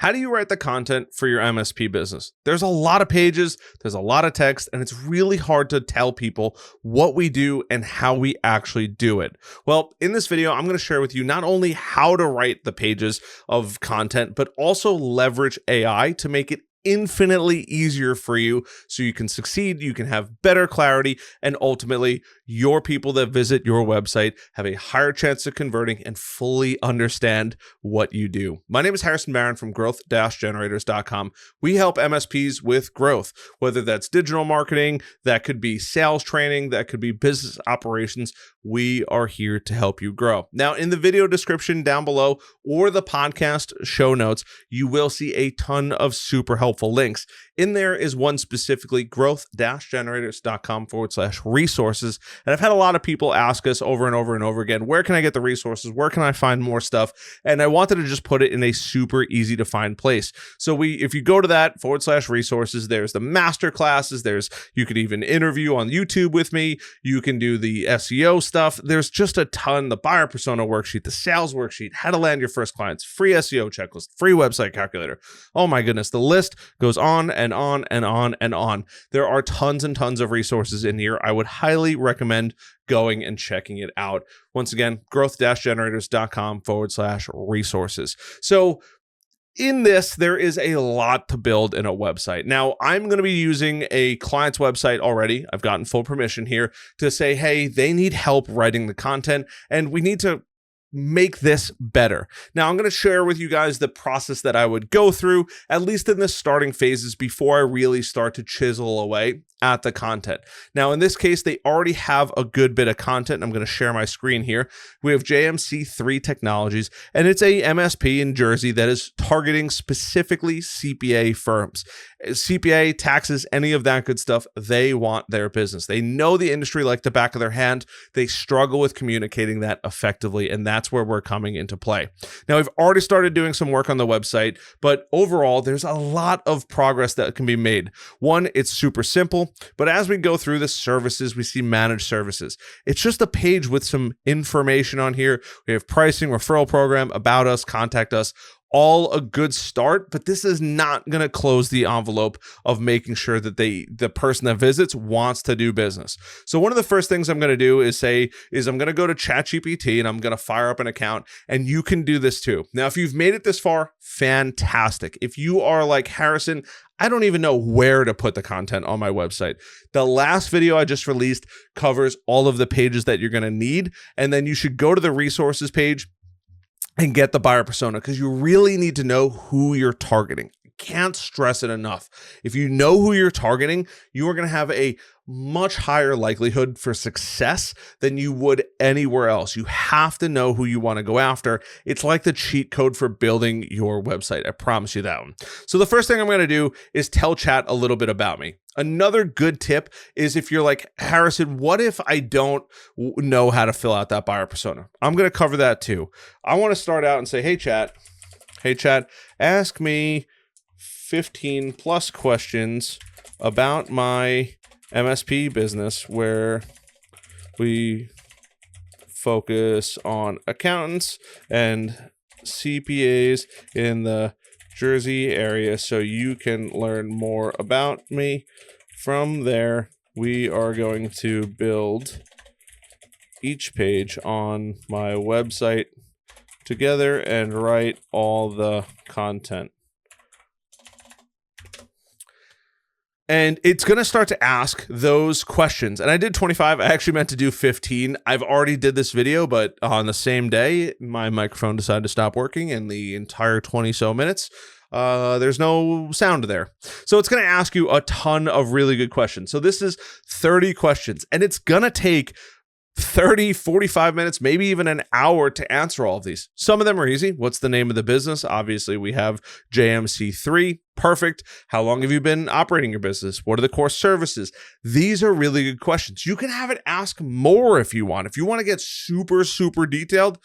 How do you write the content for your MSP business? There's a lot of pages, there's a lot of text, and it's really hard to tell people what we do and how we actually do it. Well, in this video, I'm going to share with you not only how to write the pages of content, but also leverage AI to make it infinitely easier for you so you can succeed, you can have better clarity, and ultimately your people that visit your website have a higher chance of converting and fully understand what you do. My name is Harrison Barron from growth-generators.com. We help MSPs with growth, whether that's digital marketing, that could be sales training, that could be business operations. We are here to help you grow. Now, in the video description down below or the podcast show notes, you will see a ton of super helpful links. In there is one specifically, growth-generators.com/resources. And I've had a lot of people ask us over and over and over again, where can I get the resources? Where can I find more stuff? And I wanted to just put it in a super easy to find place. So if you go to that /resources, there's the master classes. You could even interview on YouTube with me. You can do the SEO stuff. There's just a ton, the buyer persona worksheet, the sales worksheet, how to land your first clients, free SEO checklist, free website calculator. Oh my goodness. The list goes on and on and on and on. There are tons and tons of resources in here. I would highly recommend going and checking it out. Once again, growth-generators.com/resources. So in this, there is a lot to build in a website. Now, I'm going to be using a client's website already. I've gotten full permission here to say, hey, they need help writing the content, and we need to make this better. Now, I'm going to share with you guys the process that I would go through, at least in the starting phases, before I really start to chisel away at the content. Now, in this case, they already have a good bit of content. I'm going to share my screen here. We have JMC3 Technologies, and it's a MSP in Jersey that is targeting specifically CPA firms. CPA, taxes, any of that good stuff, they want their business. They know the industry like the back of their hand. They struggle with communicating that effectively, and that's where we're coming into play. Now, we've already started doing some work on the website, but overall, there's a lot of progress that can be made. One, it's super simple, but as we go through the services, we see managed services. It's just a page with some information on here. We have pricing, referral program, about us, contact us. All a good start, but this is not going to close the envelope of making sure that the person that visits wants to do business. So one of the first things I'm going to do is I'm going to go to ChatGPT and I'm going to fire up an account, and you can do this too. Now, if you've made it this far, fantastic. If you are like Harrison, I don't even know where to put the content on my website. The last video I just released covers all of the pages that you're going to need, and then you should go to the resources page and get the buyer persona, because you really need to know who you're targeting. Can't stress it enough. If you know who you're targeting, you are going to have a much higher likelihood for success than you would anywhere else. You have to know who you want to go after. It's like the cheat code for building your website. I promise you that one. So the first thing I'm going to do is tell chat a little bit about me. Another good tip is if you're like, Harrison, what if I don't know how to fill out that buyer persona? I'm going to cover that too. I want to start out and say, hey chat, ask me 15 plus questions about my MSP business where we focus on accountants and CPAs in the Jersey area so you can learn more about me. From there, we are going to build each page on my website together and write all the content. And it's going to start to ask those questions. And I did 25. I actually meant to do 15. I've already did this video, but on the same day, my microphone decided to stop working, and the entire 20 so minutes, there's no sound there. So it's going to ask you a ton of really good questions. So this is 30 questions, and it's going to take 30, 45 minutes, maybe even an hour to answer all of these. Some of them are easy. What's the name of the business? Obviously, we have JMC3. Perfect. How long have you been operating your business? What are the core services? These are really good questions. You can have it ask more if you want. If you want to get super, super detailed,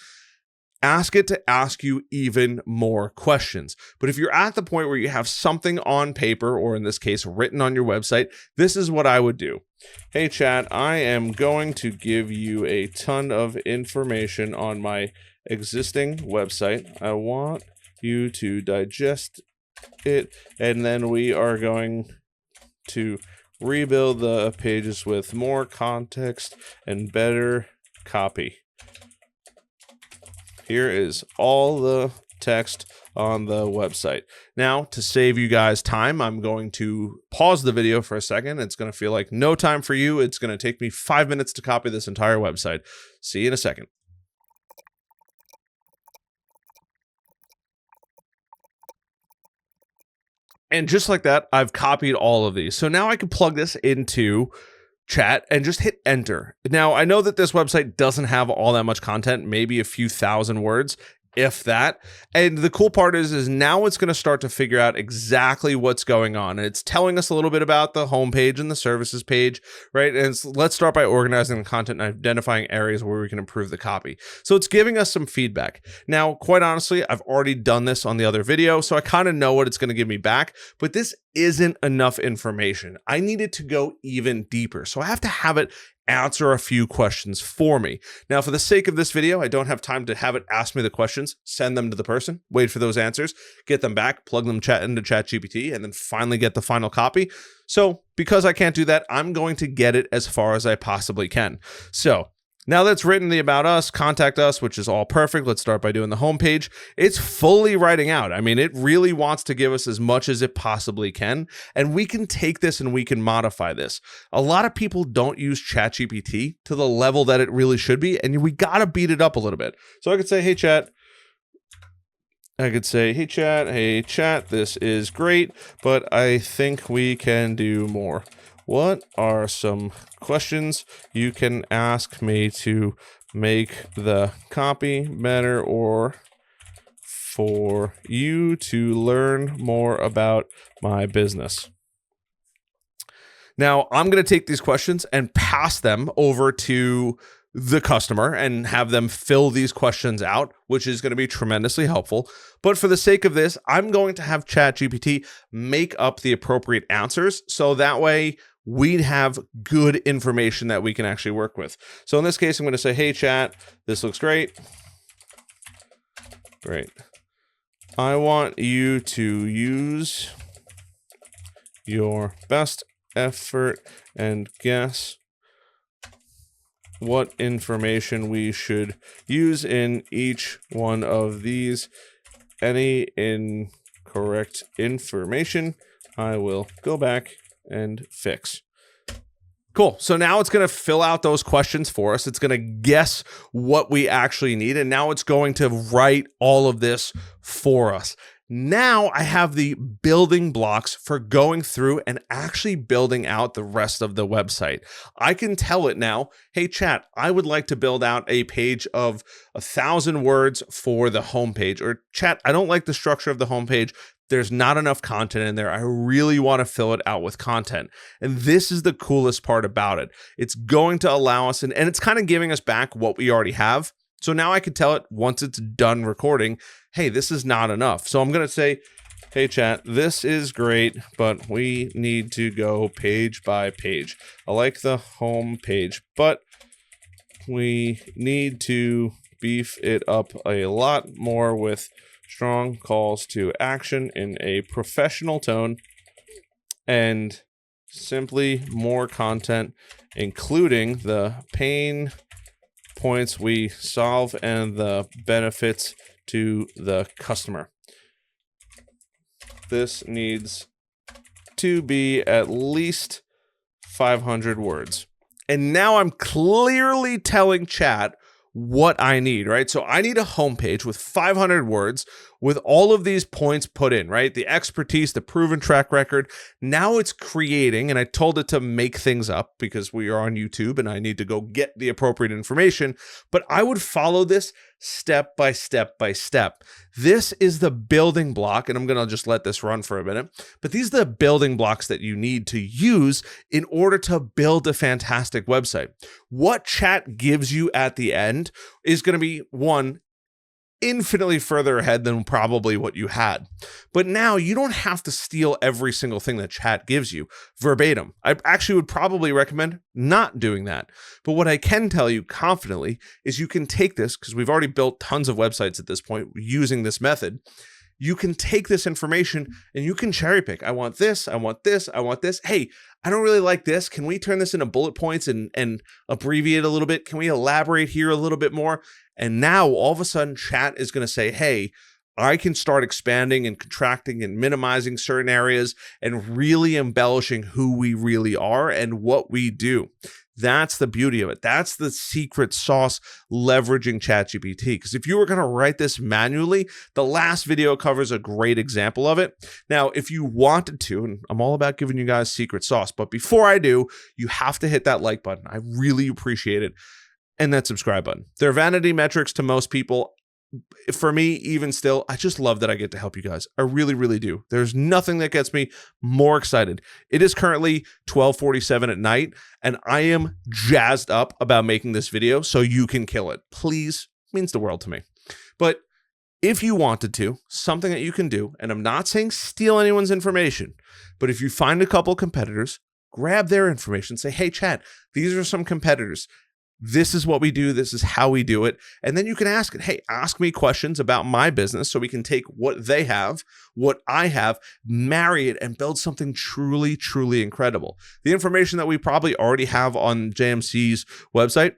ask it to ask you even more questions. But if you're at the point where you have something on paper, or in this case, written on your website, this is what I would do. Hey chat, I am going to give you a ton of information on my existing website. I want you to digest it, and then we are going to rebuild the pages with more context and better copy. Here is all the text on the website. Now, to save you guys time, I'm going to pause the video for a second. It's going to feel like no time for you. It's going to take me 5 minutes to copy this entire website. See you in a second. And just like that, I've copied all of these. So now I can plug this into chat and just hit enter. Now, I know that this website doesn't have all that much content, maybe a few thousand words, if that. And the cool part is now it's going to start to figure out exactly what's going on. And it's telling us a little bit about the homepage and the services page, right? And let's start by organizing the content and identifying areas where we can improve the copy. So it's giving us some feedback. Now, quite honestly, I've already done this on the other video, so I kind of know what it's going to give me back, but this isn't enough information. I need it to go even deeper. So I have to have it answer a few questions for me. Now, for the sake of this video, I don't have time to have it ask me the questions, send them to the person, wait for those answers, get them back, plug them into ChatGPT, and then finally get the final copy. So because I can't do that, I'm going to get it as far as I possibly can. So now that's written the about us, contact us, which is all perfect. Let's start by doing the homepage. It's fully writing out. I mean, it really wants to give us as much as it possibly can, and we can take this and we can modify this. A lot of people don't use ChatGPT to the level that it really should be, and we got to beat it up a little bit. So I could say, hey, chat. I could say, hey, chat, this is great, but I think we can do more. What are some questions you can ask me to make the copy better or for you to learn more about my business? Now, I'm going to take these questions and pass them over to the customer and have them fill these questions out, which is going to be tremendously helpful. But for the sake of this, I'm going to have ChatGPT make up the appropriate answers, so that way we'd have good information that we can actually work with. So in this case, I'm going to say, hey, chat, this looks great. Great. I want you to use your best effort and guess what information we should use in each one of these. Any incorrect information, I will go back and fix. Cool. So now it's going to fill out those questions for us. It's going to guess what we actually need. And now it's going to write all of this for us. Now I have the building blocks for going through and actually building out the rest of the website. I can tell it now, hey, chat, I would like to build out a page of 1,000 words for the homepage. Or chat, I don't like the structure of the homepage. There's not enough content in there. I really want to fill it out with content. And this is the coolest part about it. It's going to allow us, and it's kind of giving us back what we already have. So now I can tell it once it's done recording, hey, this is not enough. So I'm going to say, hey, chat, this is great, but we need to go page by page. I like the home page, but we need to beef it up a lot more with strong calls to action in a professional tone and simply more content, including the pain points we solve and the benefits to the customer. This needs to be at least 500 words. And now I'm clearly telling chat what I need, right? So I need a homepage with 500 words with all of these points put in, right? The expertise, the proven track record. Now it's creating, and I told it to make things up because we are on YouTube and I need to go get the appropriate information, but I would follow this step by step by step. This is the building block, and I'm going to just let this run for a minute, but these are the building blocks that you need to use in order to build a fantastic website. What chat gives you at the end is going to be, one, infinitely further ahead than probably what you had. But now you don't have to steal every single thing that chat gives you verbatim. I actually would probably recommend not doing that. But what I can tell you confidently is you can take this, because we've already built tons of websites at this point using this method. you can take this information and you can cherry pick. I want this, I want this, I want this. Hey, I don't really like this. Can we turn this into bullet points and abbreviate a little bit? Can we elaborate here a little bit more? And now all of a sudden chat is going to say, hey, I can start expanding and contracting and minimizing certain areas and really embellishing who we really are and what we do. That's the beauty of it. That's the secret sauce leveraging ChatGPT. Because if you were going to write this manually, the last video covers a great example of it. Now, if you wanted to, and I'm all about giving you guys secret sauce, but before I do, you have to hit that like button. I really appreciate it. And that subscribe button. They're vanity metrics to most people. For me, even still, I just love that I get to help you guys. I really, really do. There's nothing that gets me more excited. It is currently 12:47 at night, and I am jazzed up about making this video so you can kill it. Please, means the world to me. But if you wanted to, something that you can do, and I'm not saying steal anyone's information, but if you find a couple competitors, grab their information, say, hey, chat, these are some competitors. This is what we do. This is how we do it. And then you can ask it, hey, ask me questions about my business so we can take what they have, what I have, marry it and build something truly, truly incredible. The information that we probably already have on JMC's website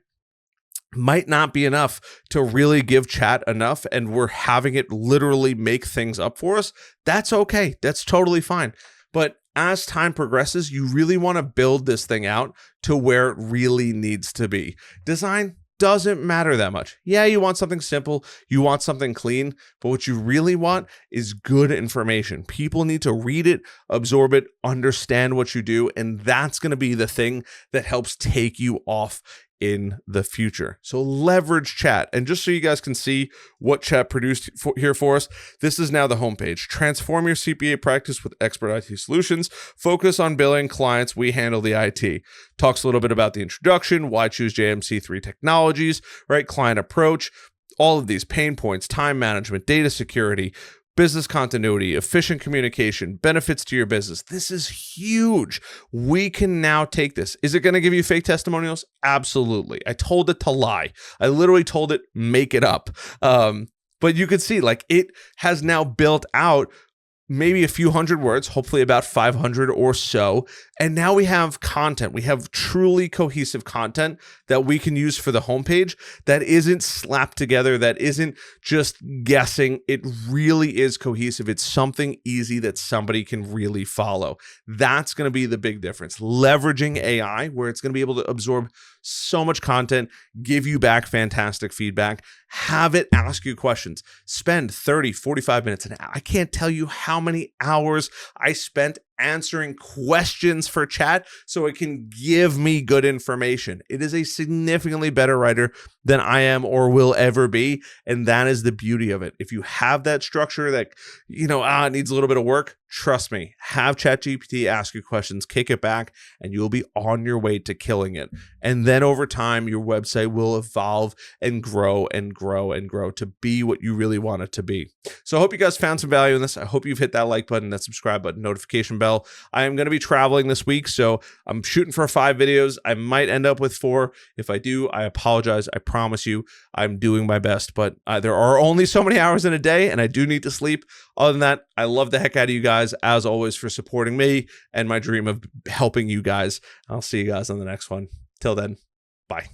might not be enough to really give chat enough, and we're having it literally make things up for us. That's okay. That's totally fine. But as time progresses, you really want to build this thing out to where it really needs to be. Design doesn't matter that much. Yeah, you want something simple, you want something clean, but what you really want is good information. People need to read it, absorb it, understand what you do, and that's going to be the thing that helps take you off in the future. So leverage chat. And just so you guys can see what chat produced here for us, this is now the homepage. Transform your CPA practice with expert IT solutions. Focus on billing clients. We handle the IT. Talks a little bit about the introduction, why choose JMC3 technologies, right? Client approach, all of these pain points, time management, data security, business continuity, efficient communication, benefits to your business. This is huge. We can now take this. Is it going to give you fake testimonials? Absolutely. I told it to lie. I literally told it, make it up. But you could see, like, it has now built out maybe a few hundred words, hopefully about 500 or so. And now we have content. We have truly cohesive content that we can use for the homepage that isn't slapped together, that isn't just guessing. It really is cohesive. It's something easy that somebody can really follow. That's going to be the big difference. Leveraging AI, where it's going to be able to absorb so much content, give you back fantastic feedback, have it ask you questions, spend 30, 45 minutes an hour. I can't tell you how many hours I spent answering questions for chat so it can give me good information. It is a significantly better writer than I am or will ever be. And that is the beauty of it. If you have that structure that, it needs a little bit of work, trust me, have ChatGPT ask you questions, kick it back, and you'll be on your way to killing it. And then over time, your website will evolve and grow and grow and grow to be what you really want it to be. So I hope you guys found some value in this. I hope you've hit that like button, that subscribe button, notification bell. I am going to be traveling this week, so I'm shooting for 5 videos. I might end up with 4. If I do, I apologize. I promise you I'm doing my best, but there are only so many hours in a day, and I do need to sleep. Other than that, I love the heck out of you guys, as always, for supporting me and my dream of helping you guys. I'll see you guys on the next one. Till then, bye.